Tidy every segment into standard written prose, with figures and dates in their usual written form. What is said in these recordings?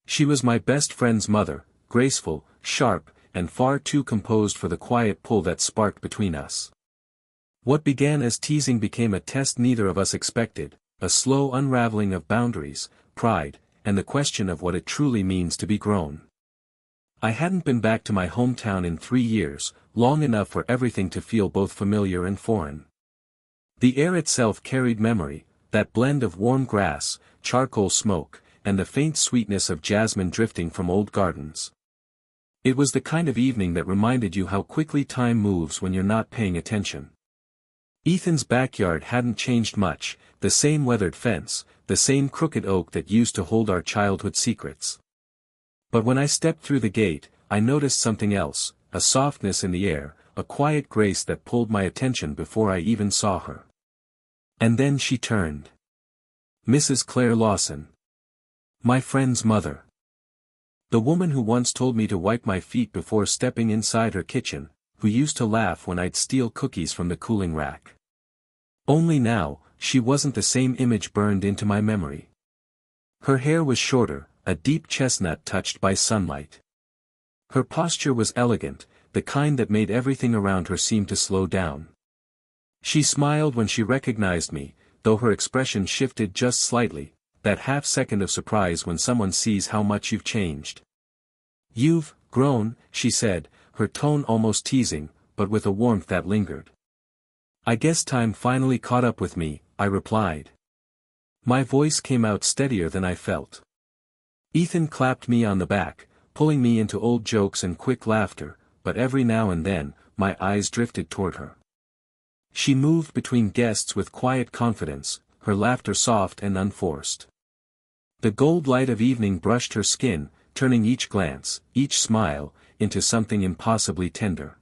She was my best friend's mother, graceful, sharp, and far too composed for the quiet pull that sparked between us. What began as teasing became a test neither of us expected, a slow unraveling of boundaries, pride, and the question of what it truly means to be grown. I hadn't been back to my hometown in 3 years, long enough for everything to feel both familiar and foreign. The air itself carried memory, that blend of warm grass, charcoal smoke, and the faint sweetness of jasmine drifting from old gardens. It was the kind of evening that reminded you how quickly time moves when you're not paying attention. Ethan's backyard hadn't changed much, the same weathered fence, the same crooked oak that used to hold our childhood secrets. But when I stepped through the gate, I noticed something else, a softness in the air, a quiet grace that pulled my attention before I even saw her. And then she turned. Mrs. Claire Lawson. My friend's mother. The woman who once told me to wipe my feet before stepping inside her kitchen, who used to laugh when I'd steal cookies from the cooling rack. Only now, she wasn't the same image burned into my memory. Her hair was shorter, a deep chestnut touched by sunlight. Her posture was elegant, the kind that made everything around her seem to slow down. She smiled when she recognized me, though her expression shifted just slightly, that half-second of surprise when someone sees how much you've changed. You've grown, she said, her tone almost teasing, but with a warmth that lingered. I guess time finally caught up with me, I replied. My voice came out steadier than I felt. Ethan clapped me on the back, pulling me into old jokes and quick laughter, but every now and then, my eyes drifted toward her. She moved between guests with quiet confidence, her laughter soft and unforced. The gold light of evening brushed her skin, turning each glance, each smile, into something impossibly tender.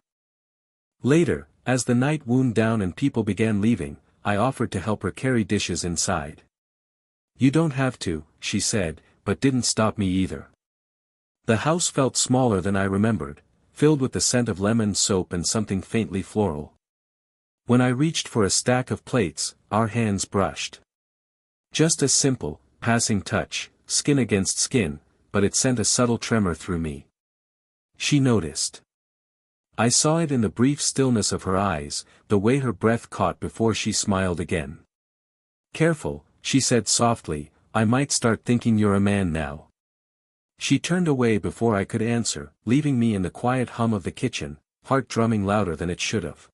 Later, as the night wound down and people began leaving, I offered to help her carry dishes inside. You don't have to, she said, but didn't stop me either. The house felt smaller than I remembered, filled with the scent of lemon soap and something faintly floral. When I reached for a stack of plates, our hands brushed. Just a simple, passing touch, skin against skin, but it sent a subtle tremor through me. She noticed. I saw it in the brief stillness of her eyes, the way her breath caught before she smiled again. Careful, she said softly, I might start thinking you're a man now. She turned away before I could answer, leaving me in the quiet hum of the kitchen, heart drumming louder than it should have.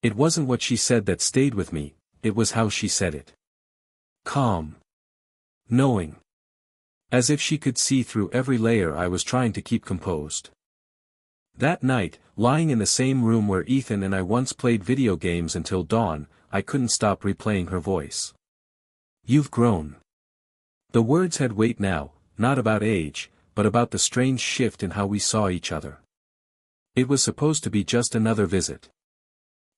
It wasn't what she said that stayed with me, it was how she said it. Calm. Knowing. As if she could see through every layer I was trying to keep composed. That night, lying in the same room where Ethan and I once played video games until dawn, I couldn't stop replaying her voice. You've grown. The words had weight now, not about age, but about the strange shift in how we saw each other. It was supposed to be just another visit.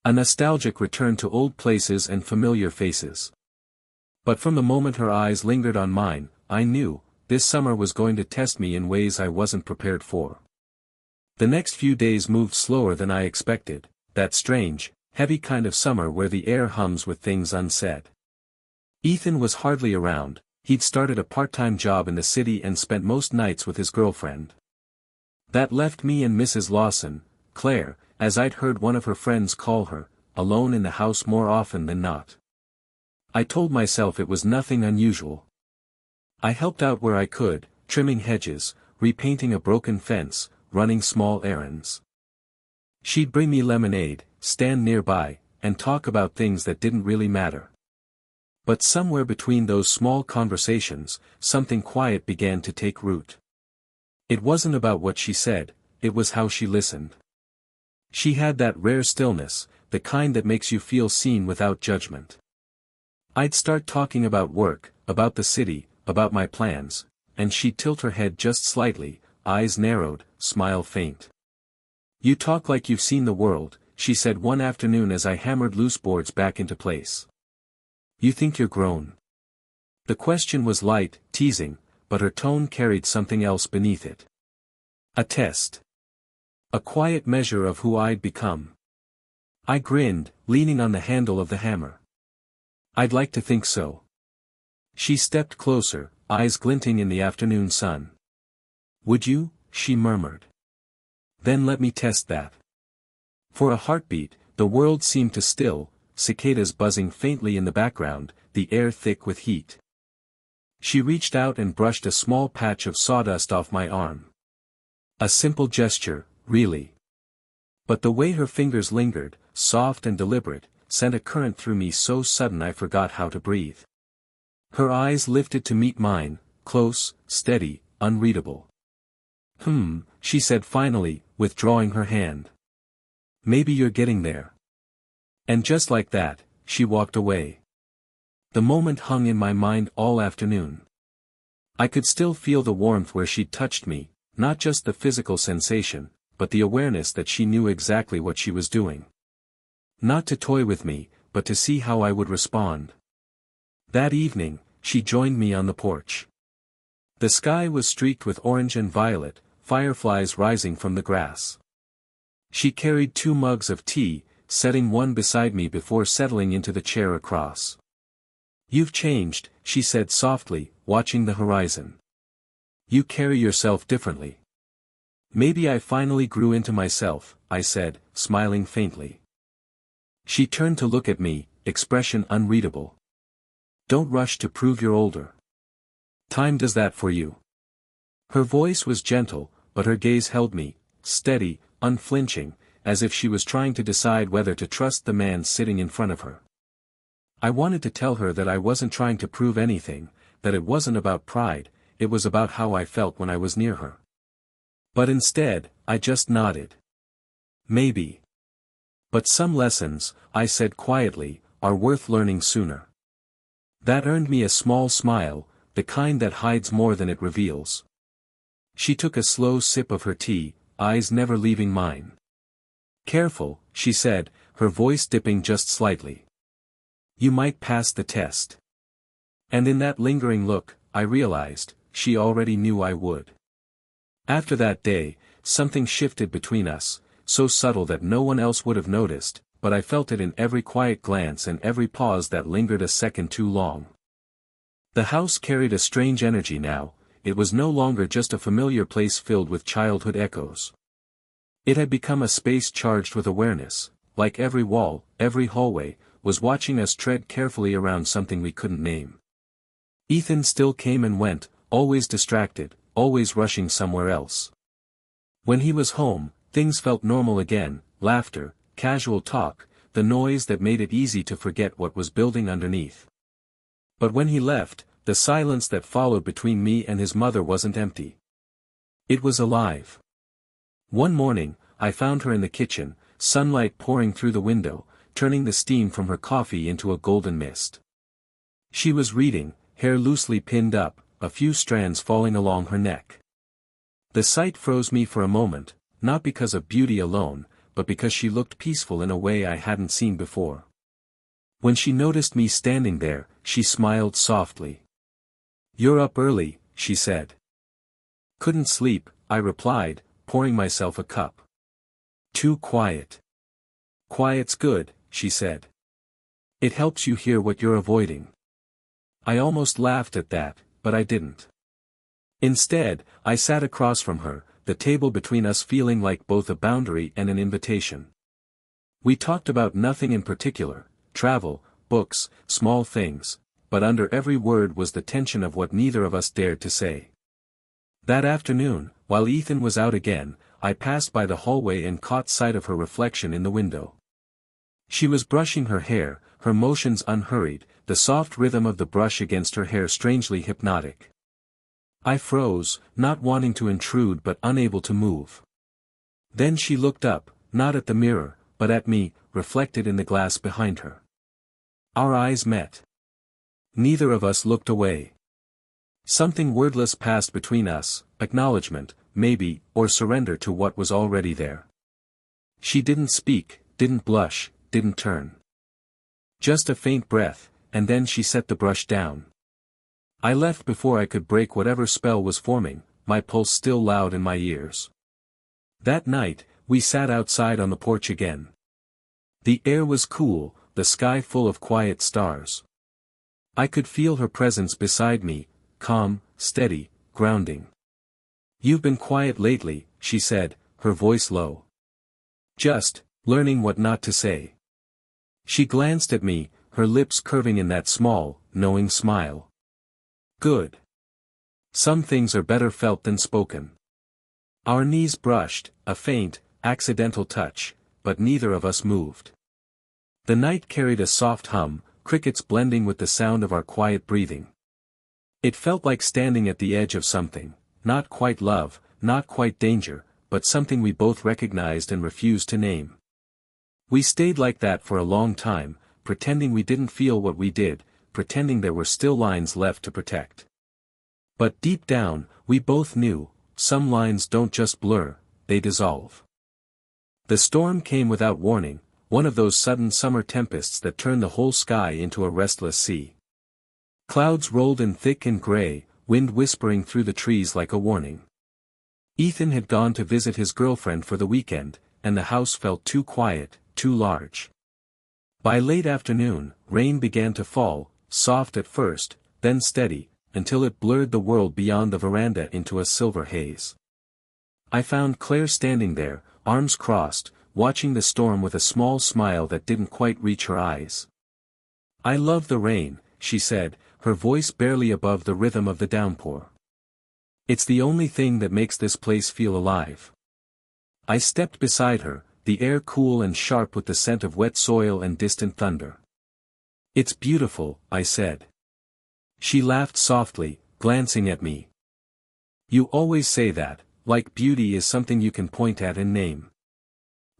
A nostalgic return to old places and familiar faces. But from the moment her eyes lingered on mine, I knew, this summer was going to test me in ways I wasn't prepared for. The next few days moved slower than I expected, that strange, heavy kind of summer where the air hums with things unsaid. Ethan was hardly around, he'd started a part-time job in the city and spent most nights with his girlfriend. That left me and Mrs. Lawson, Claire, as I'd heard one of her friends call her, alone in the house more often than not. I told myself it was nothing unusual. I helped out where I could, trimming hedges, repainting a broken fence, running small errands. She'd bring me lemonade, stand nearby, and talk about things that didn't really matter. But somewhere between those small conversations, something quiet began to take root. It wasn't about what she said, it was how she listened. She had that rare stillness, the kind that makes you feel seen without judgment. I'd start talking about work, about the city, about my plans, and she'd tilt her head just slightly, eyes narrowed, smile faint. You talk like you've seen the world, she said one afternoon as I hammered loose boards back into place. You think you're grown? The question was light, teasing, but her tone carried something else beneath it. A test. A quiet measure of who I'd become. I grinned, leaning on the handle of the hammer. I'd like to think so. She stepped closer, eyes glinting in the afternoon sun. Would you? She murmured. Then let me test that. For a heartbeat, the world seemed to still, cicadas buzzing faintly in the background, the air thick with heat. She reached out and brushed a small patch of sawdust off my arm. A simple gesture, really. But the way her fingers lingered, soft and deliberate, sent a current through me so sudden I forgot how to breathe. Her eyes lifted to meet mine, close, steady, unreadable. She said finally, withdrawing her hand. Maybe you're getting there. And just like that, she walked away. The moment hung in my mind all afternoon. I could still feel the warmth where she'd touched me, not just the physical sensation, but the awareness that she knew exactly what she was doing. Not to toy with me, but to see how I would respond. That evening, she joined me on the porch. The sky was streaked with orange and violet, fireflies rising from the grass. She carried 2 mugs of tea, setting one beside me before settling into the chair across. You've changed, she said softly, watching the horizon. You carry yourself differently. Maybe I finally grew into myself, I said, smiling faintly. She turned to look at me, expression unreadable. Don't rush to prove you're older. Time does that for you. Her voice was gentle, but her gaze held me, steady, unflinching, as if she was trying to decide whether to trust the man sitting in front of her. I wanted to tell her that I wasn't trying to prove anything, that it wasn't about pride, it was about how I felt when I was near her. But instead, I just nodded. Maybe. But some lessons, I said quietly, are worth learning sooner. That earned me a small smile, the kind that hides more than it reveals. She took a slow sip of her tea, eyes never leaving mine. Careful, she said, her voice dipping just slightly. You might pass the test. And in that lingering look, I realized, she already knew I would. After that day, something shifted between us, so subtle that no one else would have noticed, but I felt it in every quiet glance and every pause that lingered a second too long. The house carried a strange energy now, it was no longer just a familiar place filled with childhood echoes. It had become a space charged with awareness, like every wall, every hallway, was watching us tread carefully around something we couldn't name. Ethan still came and went, always distracted, always rushing somewhere else. When he was home, things felt normal again, laughter, casual talk, the noise that made it easy to forget what was building underneath. But when he left, the silence that followed between me and his mother wasn't empty. It was alive. One morning, I found her in the kitchen, sunlight pouring through the window, turning the steam from her coffee into a golden mist. She was reading, hair loosely pinned up, a few strands falling along her neck. The sight froze me for a moment, not because of beauty alone, but because she looked peaceful in a way I hadn't seen before. When she noticed me standing there, she smiled softly. You're up early, she said. Couldn't sleep, I replied, pouring myself a cup. Too quiet. Quiet's good, she said. It helps you hear what you're avoiding. I almost laughed at that, but I didn't. Instead, I sat across from her, the table between us feeling like both a boundary and an invitation. We talked about nothing in particular, travel, books, small things, but under every word was the tension of what neither of us dared to say. That afternoon, while Ethan was out again, I passed by the hallway and caught sight of her reflection in the window. She was brushing her hair, her motions unhurried, the soft rhythm of the brush against her hair strangely hypnotic. I froze, not wanting to intrude but unable to move. Then she looked up, not at the mirror, but at me, reflected in the glass behind her. Our eyes met. Neither of us looked away. Something wordless passed between us, acknowledgement, maybe, or surrender to what was already there. She didn't speak, didn't blush, didn't turn. Just a faint breath, and then she set the brush down. I left before I could break whatever spell was forming, my pulse still loud in my ears. That night, we sat outside on the porch again. The air was cool, the sky full of quiet stars. I could feel her presence beside me, calm, steady, grounding. "You've been quiet lately," she said, her voice low. "Just, learning what not to say." She glanced at me, her lips curving in that small, knowing smile. "Good. Some things are better felt than spoken." Our knees brushed, a faint, accidental touch, but neither of us moved. The night carried a soft hum, crickets blending with the sound of our quiet breathing. It felt like standing at the edge of something, not quite love, not quite danger, but something we both recognized and refused to name. We stayed like that for a long time, pretending we didn't feel what we did, pretending there were still lines left to protect. But deep down, we both knew, some lines don't just blur, they dissolve. The storm came without warning, one of those sudden summer tempests that turn the whole sky into a restless sea. Clouds rolled in thick and gray, wind whispering through the trees like a warning. Ethan had gone to visit his girlfriend for the weekend, and the house felt too quiet, too large. By late afternoon, rain began to fall, soft at first, then steady, until it blurred the world beyond the veranda into a silver haze. I found Claire standing there, arms crossed, watching the storm with a small smile that didn't quite reach her eyes. "I love the rain," she said, her voice barely above the rhythm of the downpour. "It's the only thing that makes this place feel alive." I stepped beside her, the air cool and sharp with the scent of wet soil and distant thunder. "It's beautiful," I said. She laughed softly, glancing at me. "You always say that, like beauty is something you can point at and name."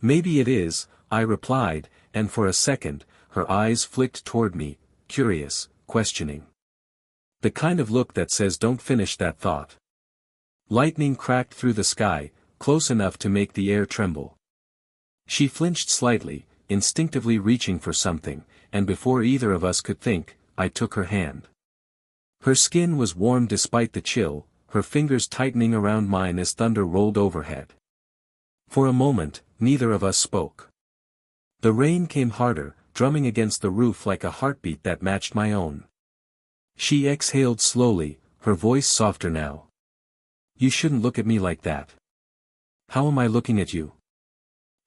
"Maybe it is," I replied, and for a second, her eyes flicked toward me, curious, questioning. The kind of look that says don't finish that thought. Lightning cracked through the sky, close enough to make the air tremble. She flinched slightly, instinctively reaching for something, and before either of us could think, I took her hand. Her skin was warm despite the chill, her fingers tightening around mine as thunder rolled overhead. For a moment, neither of us spoke. The rain came harder, drumming against the roof like a heartbeat that matched my own. She exhaled slowly, her voice softer now. "You shouldn't look at me like that." "How am I looking at you?"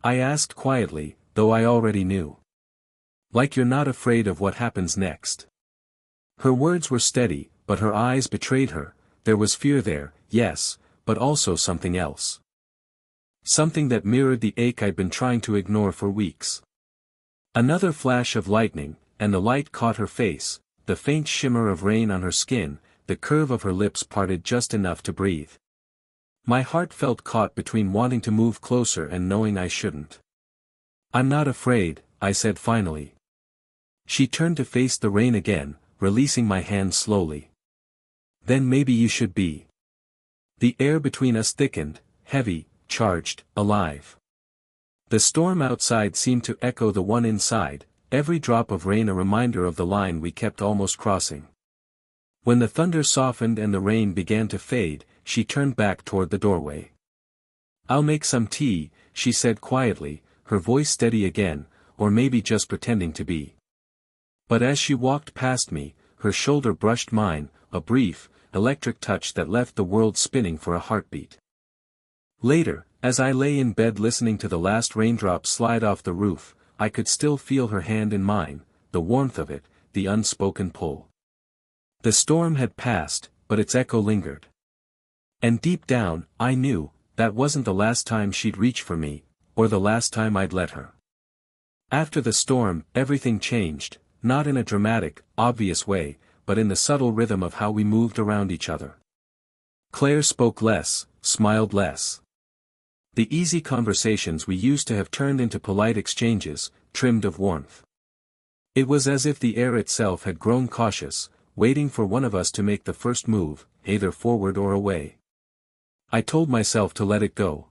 I asked quietly, though I already knew. "Like you're not afraid of what happens next." Her words were steady, but her eyes betrayed her. There was fear there, yes, but also something else. Something that mirrored the ache I'd been trying to ignore for weeks. Another flash of lightning, and the light caught her face, the faint shimmer of rain on her skin, the curve of her lips parted just enough to breathe. My heart felt caught between wanting to move closer and knowing I shouldn't. "I'm not afraid," I said finally. She turned to face the rain again, releasing my hand slowly. "Then maybe you should be." The air between us thickened, heavy, charged, alive. The storm outside seemed to echo the one inside, every drop of rain a reminder of the line we kept almost crossing. When the thunder softened and the rain began to fade, she turned back toward the doorway. "I'll make some tea," she said quietly, her voice steady again, or maybe just pretending to be. But as she walked past me, her shoulder brushed mine, a brief, electric touch that left the world spinning for a heartbeat. Later, as I lay in bed listening to the last raindrops slide off the roof, I could still feel her hand in mine, the warmth of it, the unspoken pull. The storm had passed, but its echo lingered. And deep down, I knew, that wasn't the last time she'd reach for me, or the last time I'd let her. After the storm, everything changed, not in a dramatic, obvious way, but in the subtle rhythm of how we moved around each other. Claire spoke less, smiled less. The easy conversations we used to have turned into polite exchanges, trimmed of warmth. It was as if the air itself had grown cautious, waiting for one of us to make the first move, either forward or away. I told myself to let it go.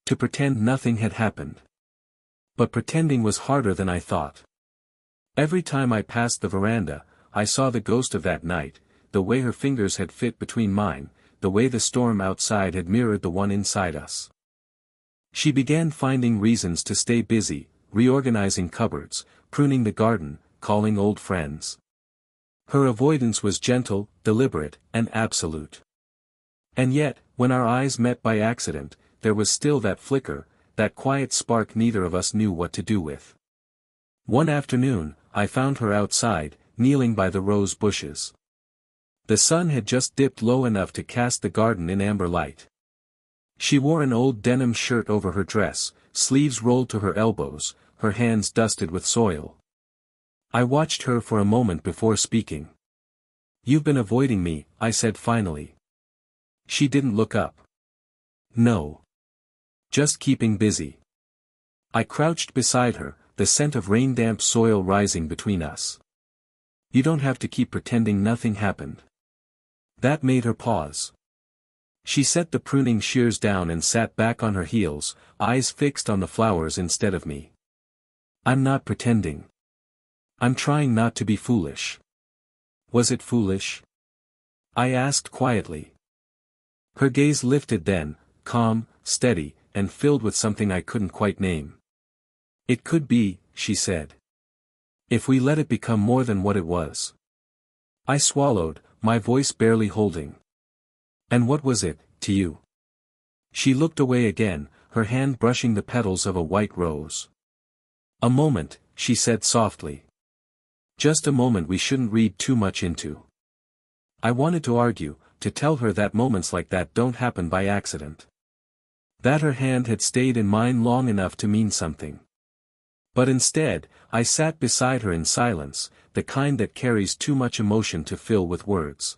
To pretend nothing had happened. But pretending was harder than I thought. Every time I passed the veranda, I saw the ghost of that night, the way her fingers had fit between mine, the way the storm outside had mirrored the one inside us. She began finding reasons to stay busy, reorganizing cupboards, pruning the garden, calling old friends. Her avoidance was gentle, deliberate, and absolute. And yet, when our eyes met by accident, there was still that flicker, that quiet spark neither of us knew what to do with. One afternoon, I found her outside, kneeling by the rose bushes. The sun had just dipped low enough to cast the garden in amber light. She wore an old denim shirt over her dress, sleeves rolled to her elbows, her hands dusted with soil. I watched her for a moment before speaking. "You've been avoiding me," I said finally. She didn't look up. "No. Just keeping busy." I crouched beside her, the scent of rain-damp soil rising between us. "You don't have to keep pretending nothing happened." That made her pause. She set the pruning shears down and sat back on her heels, eyes fixed on the flowers instead of me. "I'm not pretending. I'm trying not to be foolish." "Was it foolish?" I asked quietly. Her gaze lifted then, calm, steady, and filled with something I couldn't quite name. "It could be," she said. "If we let it become more than what it was." I swallowed, my voice barely holding. "And what was it, to you?" She looked away again, her hand brushing the petals of a white rose. "A moment," she said softly. "Just a moment we shouldn't read too much into." I wanted to argue, to tell her that moments like that don't happen by accident. That her hand had stayed in mine long enough to mean something. But instead, I sat beside her in silence, the kind that carries too much emotion to fill with words.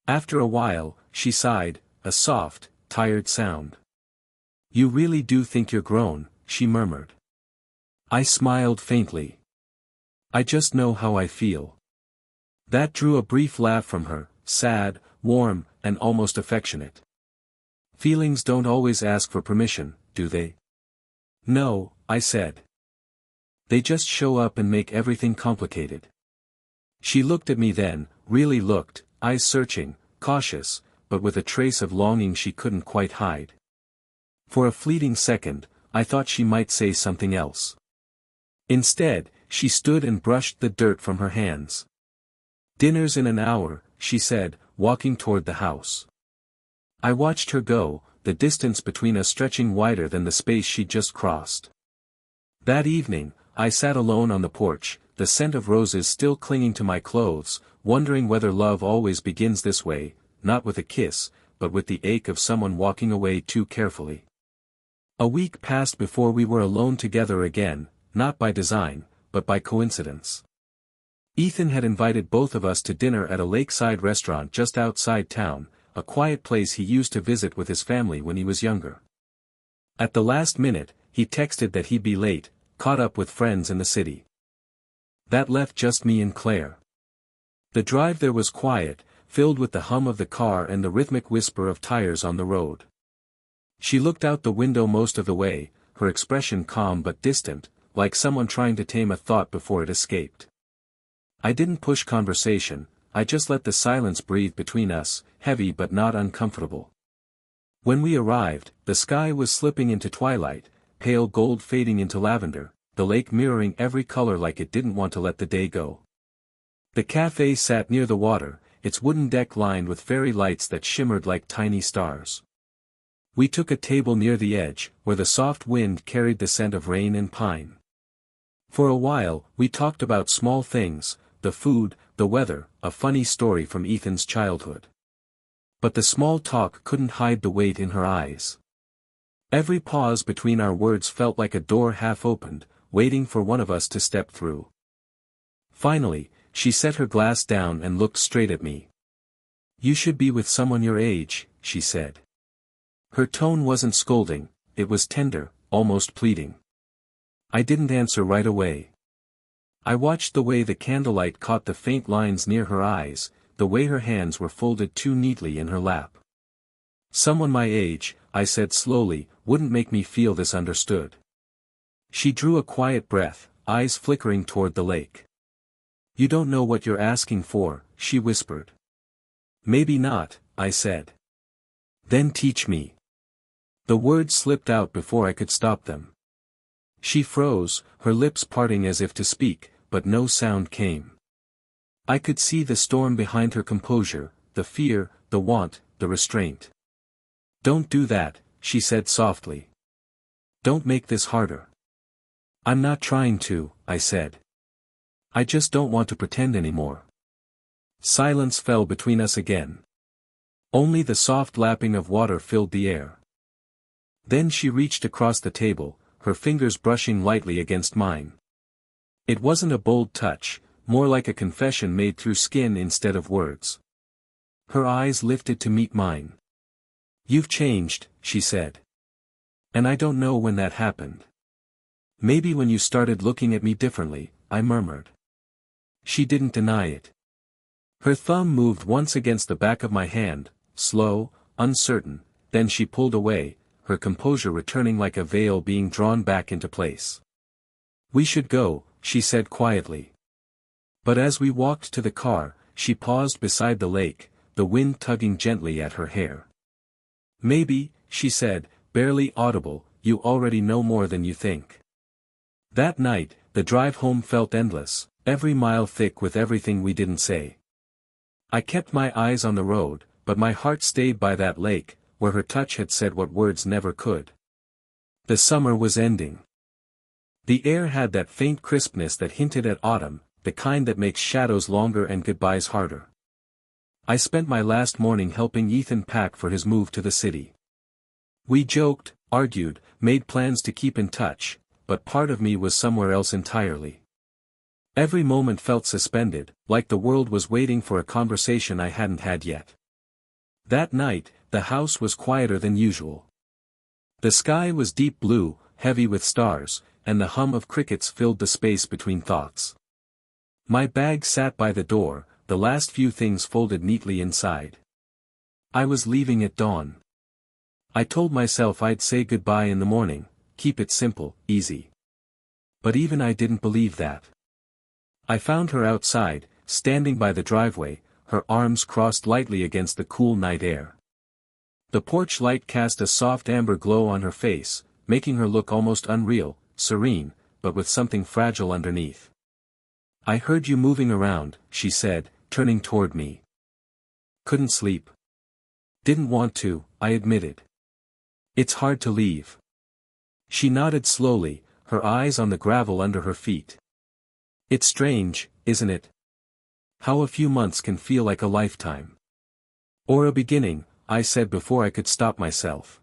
After a while, she sighed, a soft, tired sound. "You really do think you're grown," she murmured. I smiled faintly. "I just know how I feel." That drew a brief laugh from her, sad, warm, and almost affectionate. "Feelings don't always ask for permission, do they?" "No," I said. "They just show up and make everything complicated." She looked at me then, really looked, eyes searching, cautious, but with a trace of longing she couldn't quite hide. For a fleeting second, I thought she might say something else. Instead, she stood and brushed the dirt from her hands. "Dinner's in an hour," she said, walking toward the house. I watched her go, the distance between us stretching wider than the space she'd just crossed. That evening, I sat alone on the porch, the scent of roses still clinging to my clothes, wondering whether love always begins this way, not with a kiss, but with the ache of someone walking away too carefully. A week passed before we were alone together again, not by design, but by coincidence. Ethan had invited both of us to dinner at a lakeside restaurant just outside town, a quiet place he used to visit with his family when he was younger. At the last minute, he texted that he'd be late, caught up with friends in the city. That left just me and Claire. The drive there was quiet, filled with the hum of the car and the rhythmic whisper of tires on the road. She looked out the window most of the way, her expression calm but distant, like someone trying to tame a thought before it escaped. I didn't push conversation, I just let the silence breathe between us, heavy but not uncomfortable. When we arrived, the sky was slipping into twilight, pale gold fading into lavender, the lake mirroring every color like it didn't want to let the day go. The cafe sat near the water, its wooden deck lined with fairy lights that shimmered like tiny stars. We took a table near the edge, where the soft wind carried the scent of rain and pine. For a while, we talked about small things, the food, the weather, a funny story from Ethan's childhood. But the small talk couldn't hide the weight in her eyes. Every pause between our words felt like a door half opened, waiting for one of us to step through. Finally, she set her glass down and looked straight at me. "You should be with someone your age," she said. Her tone wasn't scolding, it was tender, almost pleading. I didn't answer right away. I watched the way the candlelight caught the faint lines near her eyes, the way her hands were folded too neatly in her lap. "Someone my age," I said slowly, "wouldn't make me feel this understood." She drew a quiet breath, eyes flickering toward the lake. "You don't know what you're asking for," she whispered. "Maybe not," I said. "Then teach me." The words slipped out before I could stop them. She froze, her lips parting as if to speak, but no sound came. I could see the storm behind her composure, the fear, the want, the restraint. "Don't do that," she said softly. "Don't make this harder." "I'm not trying to," I said. "I just don't want to pretend anymore." Silence fell between us again. Only the soft lapping of water filled the air. Then she reached across the table, her fingers brushing lightly against mine. It wasn't a bold touch, more like a confession made through skin instead of words. Her eyes lifted to meet mine. "You've changed," she said. "And I don't know when that happened." "Maybe when you started looking at me differently," I murmured. She didn't deny it. Her thumb moved once against the back of my hand, slow, uncertain, then she pulled away, her composure returning like a veil being drawn back into place. "We should go," she said quietly. But as we walked to the car, she paused beside the lake, the wind tugging gently at her hair. "Maybe," she said, barely audible, "you already know more than you think." That night, the drive home felt endless, every mile thick with everything we didn't say. I kept my eyes on the road, but my heart stayed by that lake, where her touch had said what words never could. The summer was ending. The air had that faint crispness that hinted at autumn, the kind that makes shadows longer and goodbyes harder. I spent my last morning helping Ethan pack for his move to the city. We joked, argued, made plans to keep in touch, but part of me was somewhere else entirely. Every moment felt suspended, like the world was waiting for a conversation I hadn't had yet. That night, the house was quieter than usual. The sky was deep blue, heavy with stars, and the hum of crickets filled the space between thoughts. My bag sat by the door, the last few things folded neatly inside. I was leaving at dawn. I told myself I'd say goodbye in the morning, keep it simple, easy. But even I didn't believe that. I found her outside, standing by the driveway, her arms crossed lightly against the cool night air. The porch light cast a soft amber glow on her face, making her look almost unreal, serene, but with something fragile underneath. "I heard you moving around," she said, turning toward me. "Couldn't sleep." "Didn't want to," I admitted. "It's hard to leave." She nodded slowly, her eyes on the gravel under her feet. "It's strange, isn't it? How a few months can feel like a lifetime." "Or a beginning," I said before I could stop myself.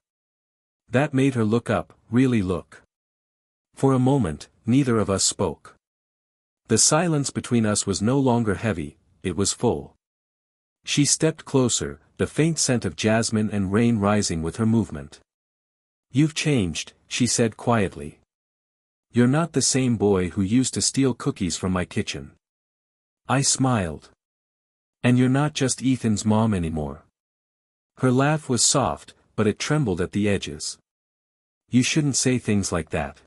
That made her look up, really look. For a moment, neither of us spoke. The silence between us was no longer heavy, it was full. She stepped closer, the faint scent of jasmine and rain rising with her movement. "You've changed," she said quietly. "You're not the same boy who used to steal cookies from my kitchen." I smiled. "And you're not just Ethan's mom anymore." Her laugh was soft, but it trembled at the edges. "You shouldn't say things like that."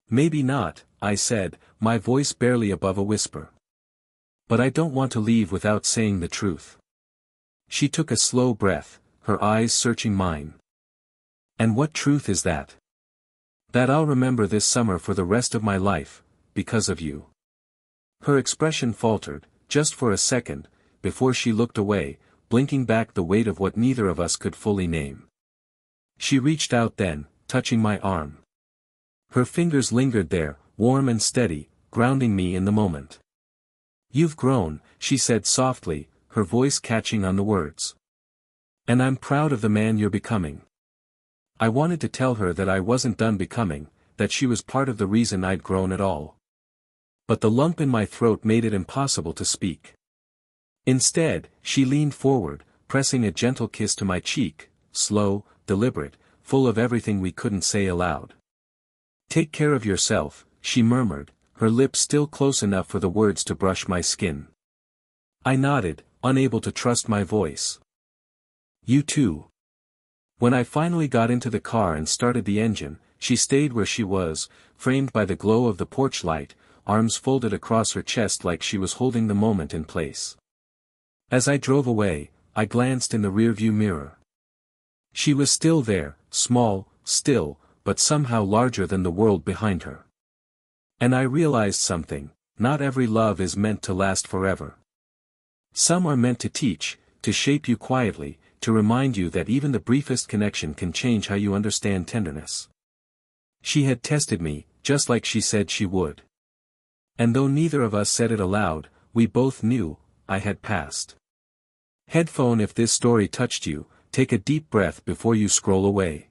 "Maybe not," I said, my voice barely above a whisper. "But I don't want to leave without saying the truth." She took a slow breath, her eyes searching mine. "And what truth is that?" "That I'll remember this summer for the rest of my life, because of you." Her expression faltered, just for a second, before she looked away, blinking back the weight of what neither of us could fully name. She reached out then, touching my arm. Her fingers lingered there, warm and steady, grounding me in the moment. "You've grown," she said softly, her voice catching on the words. "And I'm proud of the man you're becoming." I wanted to tell her that I wasn't done becoming, that she was part of the reason I'd grown at all. But the lump in my throat made it impossible to speak. Instead, she leaned forward, pressing a gentle kiss to my cheek, slow, deliberate, full of everything we couldn't say aloud. "Take care of yourself," she murmured, her lips still close enough for the words to brush my skin. I nodded, unable to trust my voice. "You too." When I finally got into the car and started the engine, she stayed where she was, framed by the glow of the porch light, arms folded across her chest like she was holding the moment in place. As I drove away, I glanced in the rearview mirror. She was still there, small, still, but somehow larger than the world behind her. And I realized something: not every love is meant to last forever. Some are meant to teach, to shape you quietly, to remind you that even the briefest connection can change how you understand tenderness. She had tested me, just like she said she would. And though neither of us said it aloud, we both knew, I had passed. Headphone: if this story touched you, take a deep breath before you scroll away.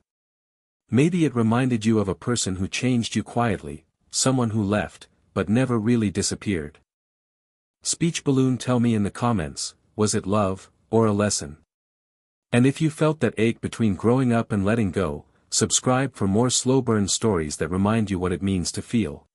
Maybe it reminded you of a person who changed you quietly, someone who left, but never really disappeared. Speech balloon: tell me in the comments, was it love, or a lesson? And if you felt that ache between growing up and letting go, subscribe for more slow burn stories that remind you what it means to feel.